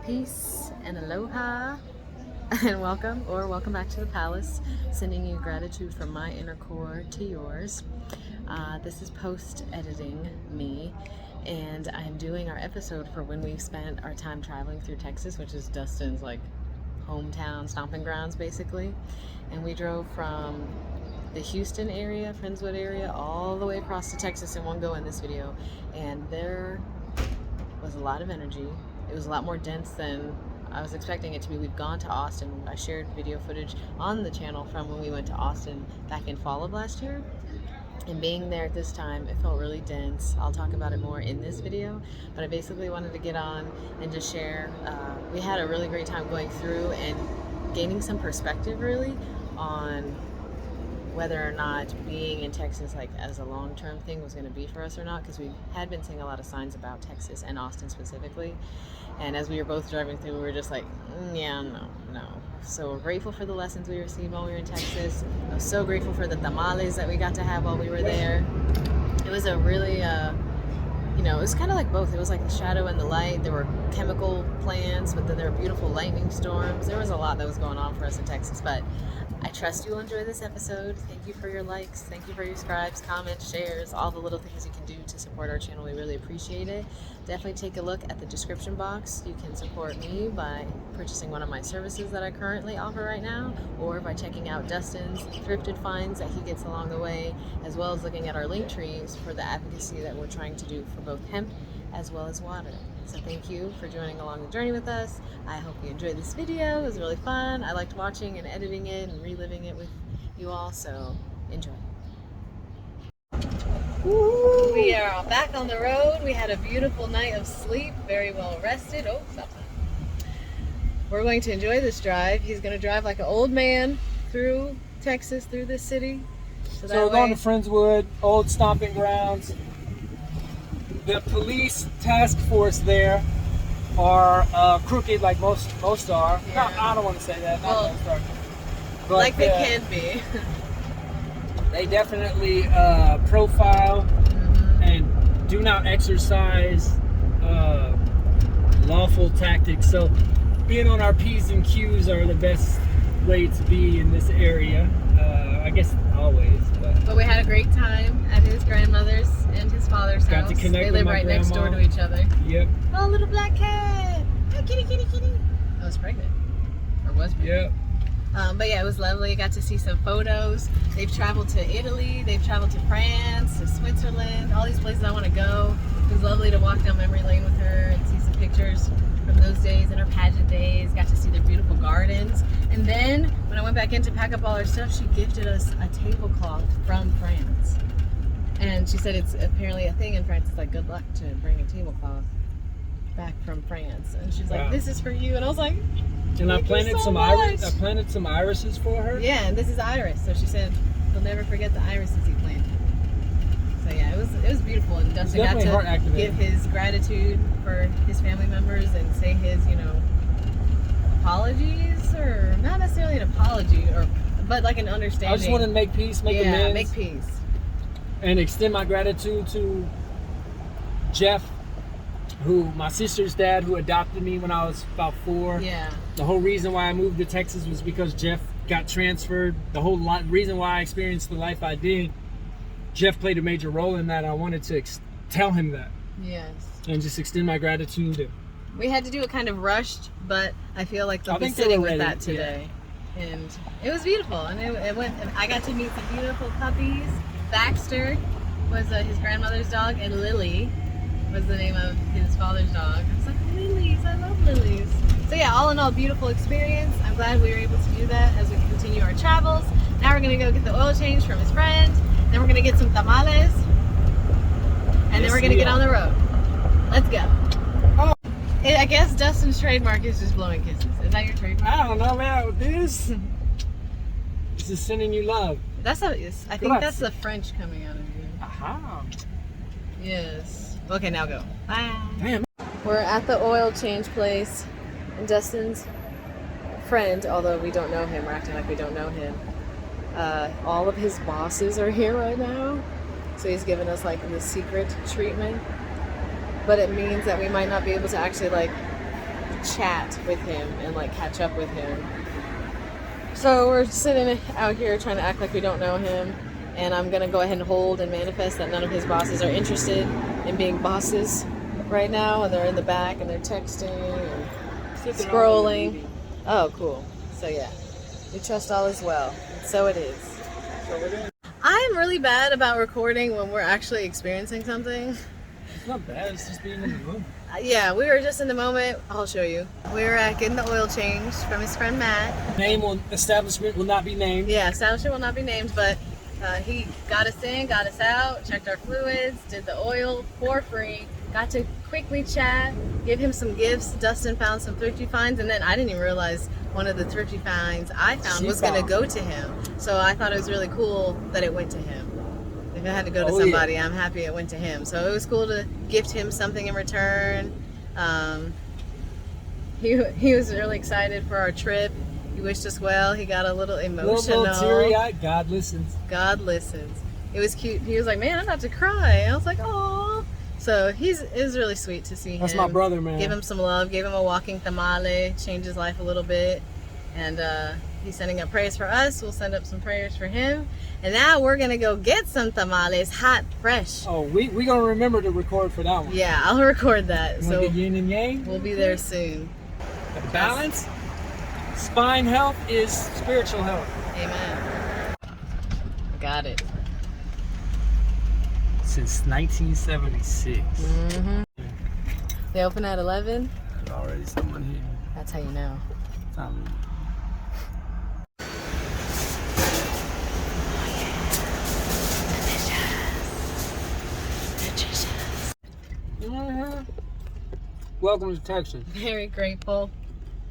Peace and aloha and welcome back to the palace. Sending you gratitude from my inner core to yours. This is post-editing me, and I'm doing our episode for when we spent our time traveling through Texas, which is Dustin's like hometown stomping grounds basically. And we drove from the Houston area, Friendswood area, all the way across to Texas in one go in this video, and there was a lot of energy. It was a lot more dense than I was expecting it to be. We've gone to Austin. I shared video footage on the channel from when we went to Austin back in fall of last year. And being there at this time, it felt really dense. I'll talk about it more in this video, but I basically wanted to get on and just share. We had a really great time going through and gaining some perspective really on whether or not being in Texas like as a long-term thing was going to be for us or not, because we had been seeing a lot of signs about Texas and Austin specifically, and as we were both driving through, we were just like, yeah, no. So we're grateful for the lessons we received while we were in Texas. I was so grateful for the tamales that we got to have while we were there. It was a really it was kind of like both. It was like the shadow and the light. There were chemical plants, but then there were beautiful lightning storms. There was a lot that was going on for us in Texas, but I trust you'll enjoy this episode. Thank you for your likes. Thank you for your subscribes, comments, shares, all the little things you can do to support our channel. We really appreciate it. Definitely take a look at the description box. You can support me by purchasing one of my services that I currently offer right now, or by checking out Dustin's thrifted finds that he gets along the way, as well as looking at our link trees for the advocacy that we're trying to do for both hemp as well as water. So thank you for joining along the journey with us. I hope you enjoyed this video. It was really fun. I liked watching and editing it and reliving it with you all, so enjoy. Woo! We are back on the road. We had a beautiful night of sleep, very well rested. Oh, stop that. We're going to enjoy this drive. He's going to drive like an old man through Texas, through this city. So we're going to Friendswood, old stomping grounds. The police task force there are crooked, like most are. Yeah. No, I don't want to say that. Well, most are. But, like they can be. They definitely profile and do not exercise lawful tactics. So being on our P's and Q's are the best way to be in this area. I guess always. But we had a great time at his grandmother's and his father's house. Got to connect They with live my right grandma. next door to each other. Yep. Oh, little black cat. Oh, kitty, kitty, kitty. I was pregnant. Or was pregnant. Yep. But yeah, it was lovely. I got to see some photos. They've traveled to Italy. They've traveled to France, to Switzerland, all these places I want to go. It was lovely to walk down memory lane with her and see some pictures from those days and her pageant days. Got to see their beautiful gardens. And then when I went back in to pack up all her stuff, she gifted us a tablecloth from France. And she said it's apparently a thing in France. It's like good luck to bring a tablecloth back from France. And she's like, this is for you. And I was like, and I planted so some much. I planted some irises for her. Yeah, and this is iris. So she said he'll never forget the irises he planted. So yeah, it was beautiful. And Dustin got to give his gratitude for his family members and say his, apologies, or not necessarily an apology, but like an understanding. I just wanted to make peace, make amends. Make peace. And extend my gratitude to Jeff, my sister's dad, who adopted me when I was about 4. Yeah. The whole reason why I moved to Texas was because Jeff got transferred. The whole reason why I experienced the life I did, Jeff played a major role in that. I wanted to tell him that. Yes. And just extend my gratitude. We had to do it kind of rushed, but I feel like they'll be sitting with that today. Yeah. And it was beautiful. And it went. I got to meet some beautiful puppies. Baxter was his grandmother's dog, and Lily was the name of his father's dog. I was like, lilies, I love lilies. So yeah, all in all, beautiful experience. I'm glad we were able to do that as we continue our travels. Now we're gonna go get the oil change from his friend. Then we're gonna get some tamales, and then we're gonna get on the road. Let's go. Oh. I guess Dustin's trademark is just blowing kisses. Is that your trademark? I don't know, man. This is sending you love. I think that's the French coming out of you. Aha. Yes. Okay, now go. Bye. Damn. We're at the oil change place, and Dustin's friend, although we don't know him, we're acting like we don't know him. All of his bosses are here right now, so he's giving us like the secret treatment. But it means that we might not be able to actually like chat with him and like catch up with him. So we're sitting out here trying to act like we don't know him, and I'm gonna go ahead and hold and manifest that none of his bosses are interested in being bosses right now, and they're in the back and they're texting and scrolling. Oh, cool. So yeah, we trust all is well. So it is. I am really bad about recording when we're actually experiencing something. It's not bad, it's just being in the moment. Yeah, we were just in the moment. I'll show you. We were getting the oil change from his friend Matt. Establishment will not be named. Yeah, establishment will not be named, but he got us in, got us out, checked our fluids, did the oil for free, got to quickly chat, give him some gifts. Dustin found some thrifty finds, and then I didn't even realize one of the thrifty finds I found was going to go to him. So I thought it was really cool that it went to him. If it had to go to somebody, I'm happy it went to him. So it was cool to gift him something in return. He was really excited for our trip. He wished us well. He got a little emotional. A little teary-eyed. God listens. God listens. It was cute. He was like, man, I'm about to cry. I was like, oh. So it was really sweet to see him. That's my brother, man. Give him some love. Gave him a walking tamale. Changed his life a little bit. And he's sending up prayers for us. We'll send up some prayers for him. And now we're going to go get some tamales, hot, fresh. Oh, we going to remember to record for that one. Yeah, I'll record that. So get yin and yang? We'll be there soon. The balance, spine health is spiritual health. Amen. Got it. Since 1976. Mm-hmm. They open at 11? There's already someone here. That's how you know. Time. Welcome to Texas. Very grateful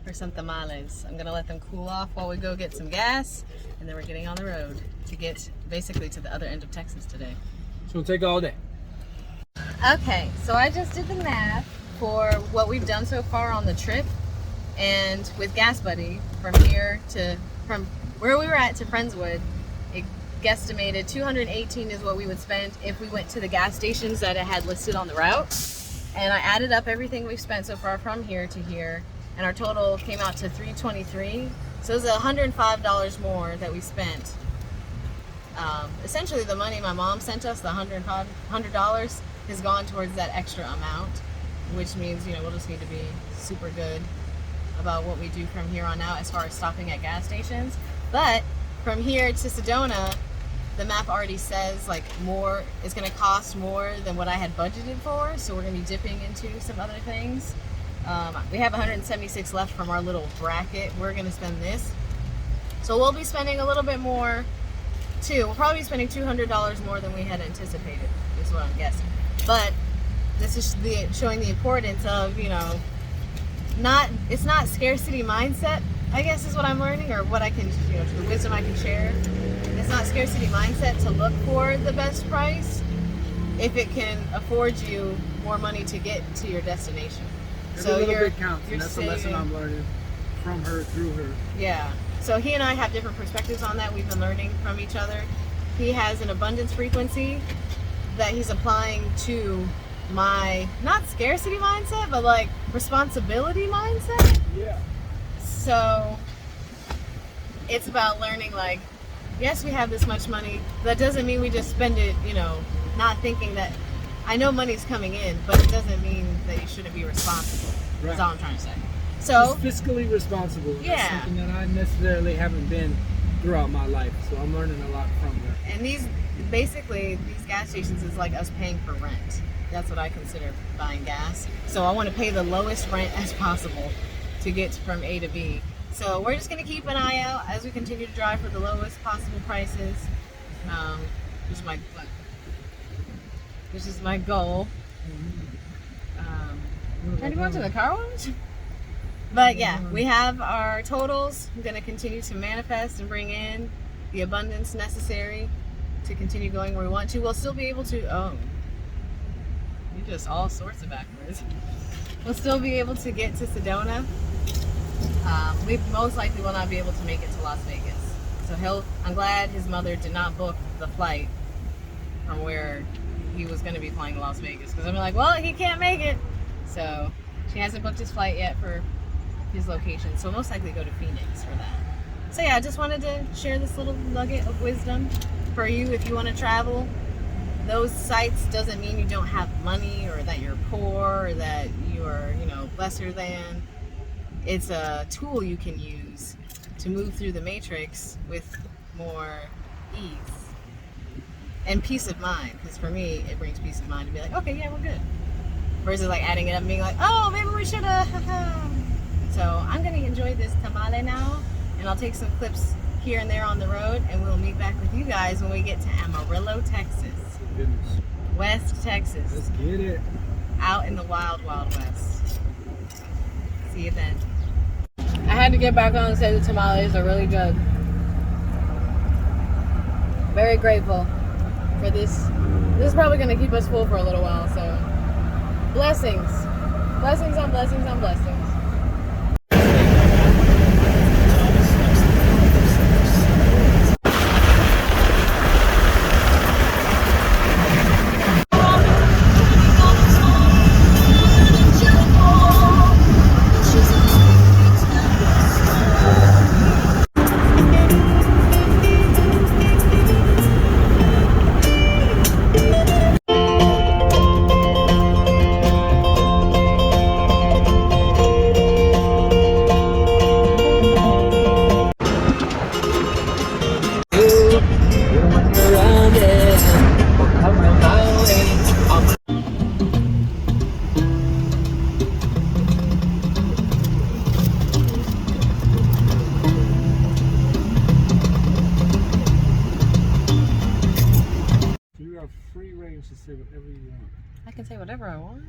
for some tamales. I'm gonna let them cool off while we go get some gas, and then we're getting on the road to get basically to the other end of Texas today. So it'll take all day. Okay, so I just did the math for what we've done so far on the trip, and with Gas Buddy from where we were at to Friendswood, it guesstimated $218 is what we would spend if we went to the gas stations that it had listed on the route. And I added up everything we've spent so far from here to here, and our total came out to $323. So it was $105 more that we spent. Essentially, the money my mom sent us, the $100, has gone towards that extra amount, which means, you know, we'll just need to be super good about what we do from here on out as far as stopping at gas stations. But from here to Sedona, the map already says like more is going to cost more than what I had budgeted for, so we're going to be dipping into some other things. We have 176 left from our little bracket. We're going to spend this, so we'll be spending a little bit more too. We'll probably be spending $200 more than we had anticipated, is what I'm guessing. But this is showing the importance of, you know, it's not scarcity mindset, I guess is what I'm learning, or what I can, you know, the wisdom I can share. It's not scarcity mindset to look for the best price if it can afford you more money to get to your destination. Every little bit counts, and that's a lesson I'm learning from her, through her. Yeah. So he and I have different perspectives on that. We've been learning from each other. He has an abundance frequency that he's applying to my, not scarcity mindset, but like responsibility mindset. Yeah. So it's about learning, like, yes, we have this much money. That doesn't mean we just spend it, you know, not thinking that, I know money's coming in, but it doesn't mean that you shouldn't be responsible. Right. That's all I'm trying to say. So just fiscally responsible. Yeah. That's something that I necessarily haven't been throughout my life. So I'm learning a lot from her. And these gas stations is like us paying for rent. That's what I consider buying gas. So I want to pay the lowest rent as possible to get from A to B. So we're just going to keep an eye out as we continue to drive for the lowest possible prices. Which is my goal. Trying to go to the car wash? But yeah, we have our totals. I'm going to continue to manifest and bring in the abundance necessary to continue going where we want to. We'll still be able to, you're just all sorts of backwards. We'll still be able to get to Sedona. We most likely will not be able to make it to Las Vegas. So I'm glad his mother did not book the flight from where he was going to be flying to Las Vegas. Because I'm like, well, he can't make it. So She hasn't booked his flight yet for his location, so most likely go to Phoenix for that. So yeah, I just wanted to share this little nugget of wisdom for you if you want to travel. Those sites doesn't mean you don't have money or that you're poor or that you are, lesser than. It's a tool you can use to move through the matrix with more ease and peace of mind. Because for me, it brings peace of mind to be like, okay, yeah, we're good. Versus like adding it up and being like, oh, maybe we should have. So I'm going to enjoy this tamale now, and I'll take some clips here and there on the road, and we'll meet back with you guys when we get to Amarillo, Texas. Goodness. West Texas. Let's get it. Out in the wild, wild west. See you then. I had to get back on and say the tamales are really good. Very grateful for this. This is probably going to keep us full for a little while, so blessings. Blessings on blessings on blessings. Free range to say whatever you want. I can say whatever I want.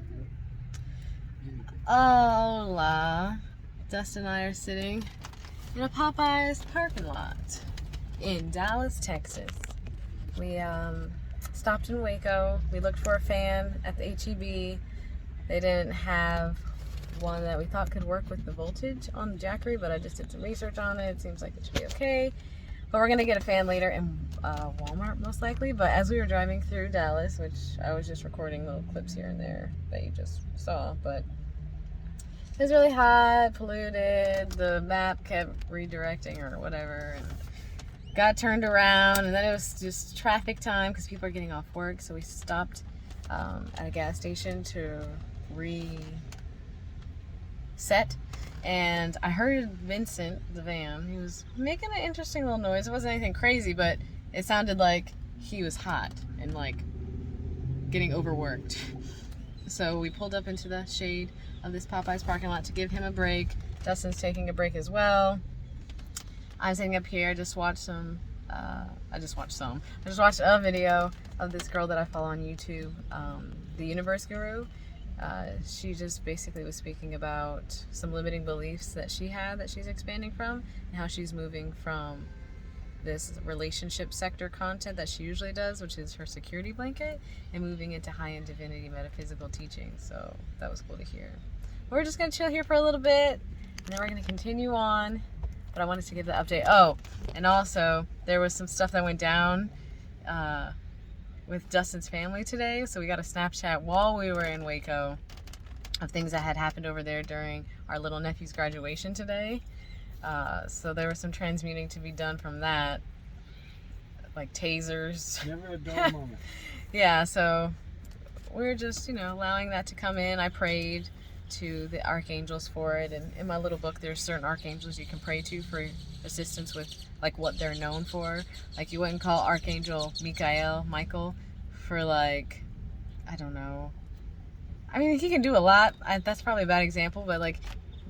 Hola. Dustin and I are sitting in a Popeyes parking lot in Dallas, Texas. We stopped in Waco. We looked for a fan at the HEB. They didn't have one that we thought could work with the voltage on the Jackery, but I just did some research on it. It seems like it should be okay. But we're going to get a fan later in Walmart, most likely. But as we were driving through Dallas, which I was just recording little clips here and there that you just saw, but it was really hot, polluted. The map kept redirecting or whatever, and got turned around. And then it was just traffic time because people are getting off work. So we stopped at a gas station to reset. And I heard Vincent, the van, he was making an interesting little noise. It wasn't anything crazy, but it sounded like he was hot and like getting overworked. So we pulled up into the shade of this Popeyes parking lot to give him a break. Dustin's taking a break as well. I'm sitting up here, just watched I just watched a video of this girl that I follow on YouTube, the Universe Guru. She just basically was speaking about some limiting beliefs that she had that she's expanding from, and how she's moving from this relationship sector content that she usually does, which is her security blanket, and moving into high-end divinity metaphysical teaching. So that was cool to hear. We're just going to chill here for a little bit, and then we're going to continue on. But I wanted to give the update. Oh, and also there was some stuff that went down with Dustin's family today. So we got a Snapchat while we were in Waco of things that had happened over there during our little nephew's graduation today. So there was some transmuting to be done from that, like tasers. Never a dull moment. Yeah, so we're just, allowing that to come in. I prayed to the archangels for it, and in my little book there's certain archangels you can pray to for assistance with like what they're known for. Like you wouldn't call Archangel Michael for like, I don't know, I mean he can do a lot. That's probably a bad example, but like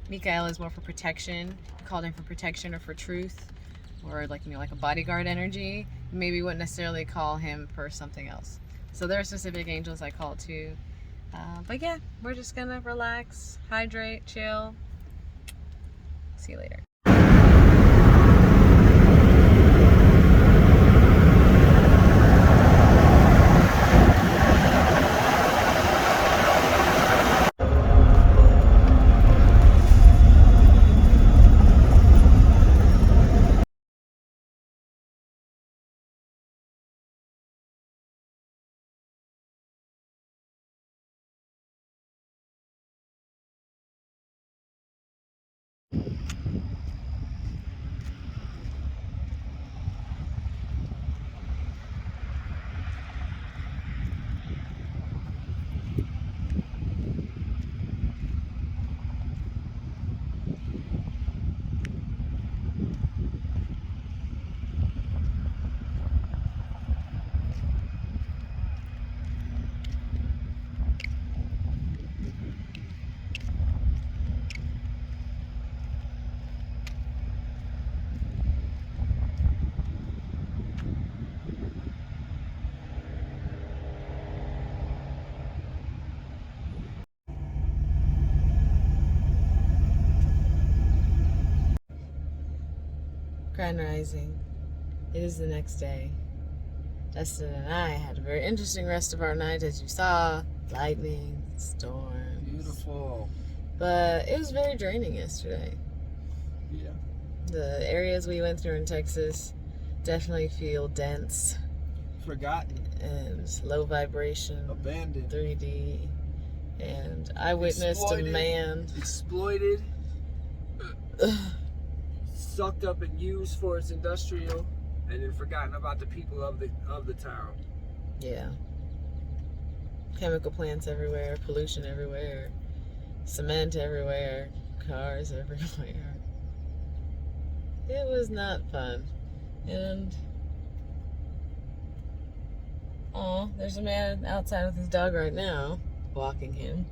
Michael is more for protection. You called him for protection or for truth, or like like a bodyguard energy. Maybe you wouldn't necessarily call him for something else. So there are specific angels I call to. But yeah, we're just gonna relax, hydrate, chill. See you later. Grand Rising. It is the next day. Dustin and I had a very interesting rest of our night, as you saw. Lightning, storms. Beautiful. But it was very draining yesterday. Yeah. The areas we went through in Texas definitely feel dense. Forgotten. And low vibration. Abandoned. 3D. And I witnessed a man. Exploited. Sucked up and used for its industrial, and then forgotten about the people of the town. Yeah. Chemical plants everywhere, pollution everywhere, cement everywhere, cars everywhere. It was not fun. And there's a man outside with his dog right now, walking him.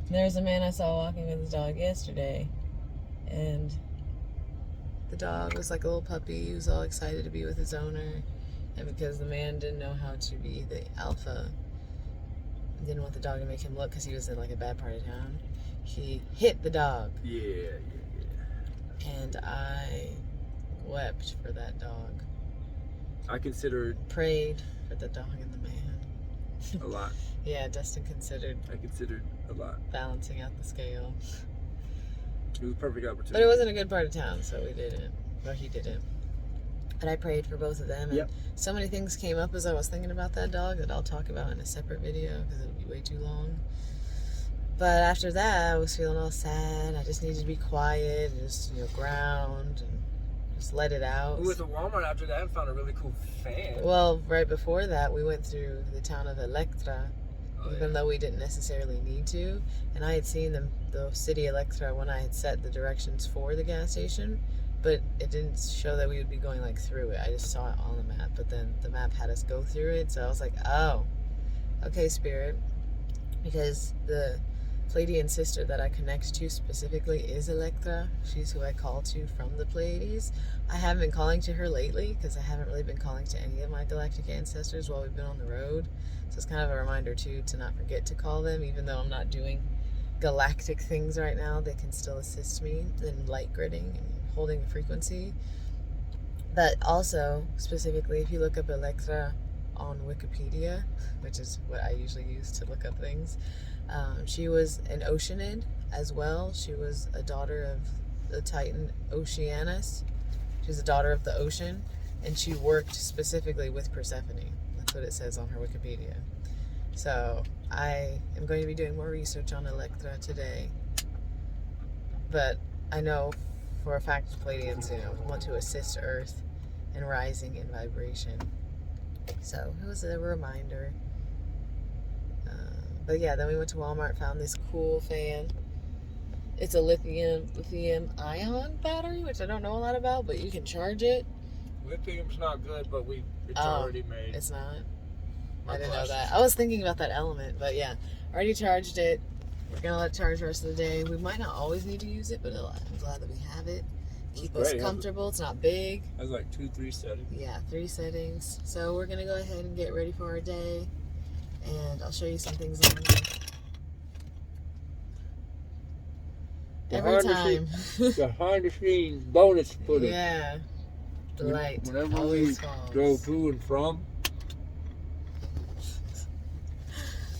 And there's a man I saw walking with his dog yesterday, and the dog was like a little puppy. He was all excited to be with his owner. And because the man didn't know how to be the alpha, didn't want the dog to make him look because he was in like a bad part of town, he hit the dog. Yeah. And I wept for that dog. I considered... Prayed for the dog and the man. A lot. Yeah, Dustin considered... I considered a lot. Balancing out the scale. It was a perfect opportunity. But it wasn't a good part of town, so we didn't. Or he didn't. But I prayed for both of them. And yep. So many things came up as I was thinking about that dog that I'll talk about in a separate video because it would be way too long. But after that, I was feeling all sad. I just needed to be quiet and just, ground and just let it out. We went to Walmart after that and found a really cool fan. Well, right before that, we went through the town of Electra. Even though we didn't necessarily need to. And I had seen the city Electra when I had set the directions for the gas station, but it didn't show that we would be going like through it. I just saw it on the map, but then the map had us go through it, so I was like, oh, okay, Spirit. Because the Pleiadian sister that I connect to specifically is Electra. She's who I call to from the Pleiades. I haven't been calling to her lately because I haven't really been calling to any of my galactic ancestors while we've been on the road. So it's kind of a reminder too to not forget to call them, even though I'm not doing galactic things right now. They can still assist me in light gridding and holding a frequency. But also, specifically, if you look up Electra on Wikipedia, which is what I usually use to look up things, she was an Oceanid as well. She was a daughter of the Titan Oceanus. She was a daughter of the ocean, and she worked specifically with Persephone. That's what it says on her Wikipedia. So I am going to be doing more research on Electra today. But I know for a fact Pleiadians, want to assist Earth in rising in vibration. So it was a reminder. But yeah, then we went to Walmart, found this cool fan. It's a lithium ion battery, which I don't know a lot about, but you can charge it. Lithium's not good, but it's already made. It's not? I didn't know that. I was thinking about that element, but yeah. Already charged it. We're going to let it charge the rest of the day. We might not always need to use it, but I'm glad that we have it. Keep us comfortable. It's not big. It has like 2-3 settings. Yeah, 3 settings. So we're going to go ahead and get ready for our day. And I'll show you some things on every time. Behind the scenes bonus footage. Yeah. The light. Whenever we drove to and from.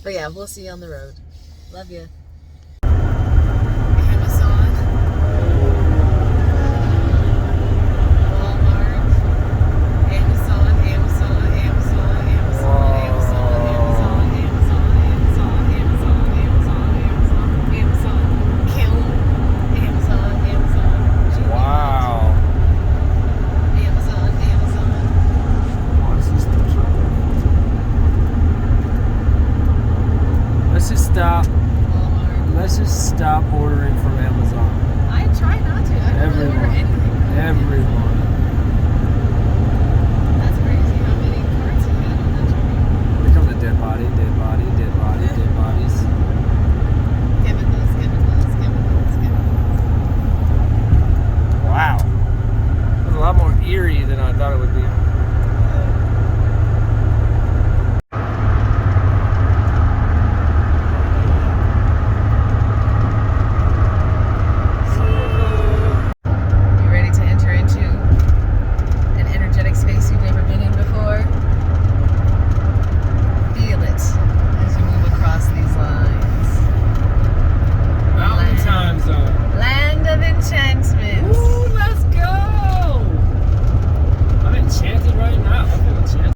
But yeah, we'll see you on the road. Love you.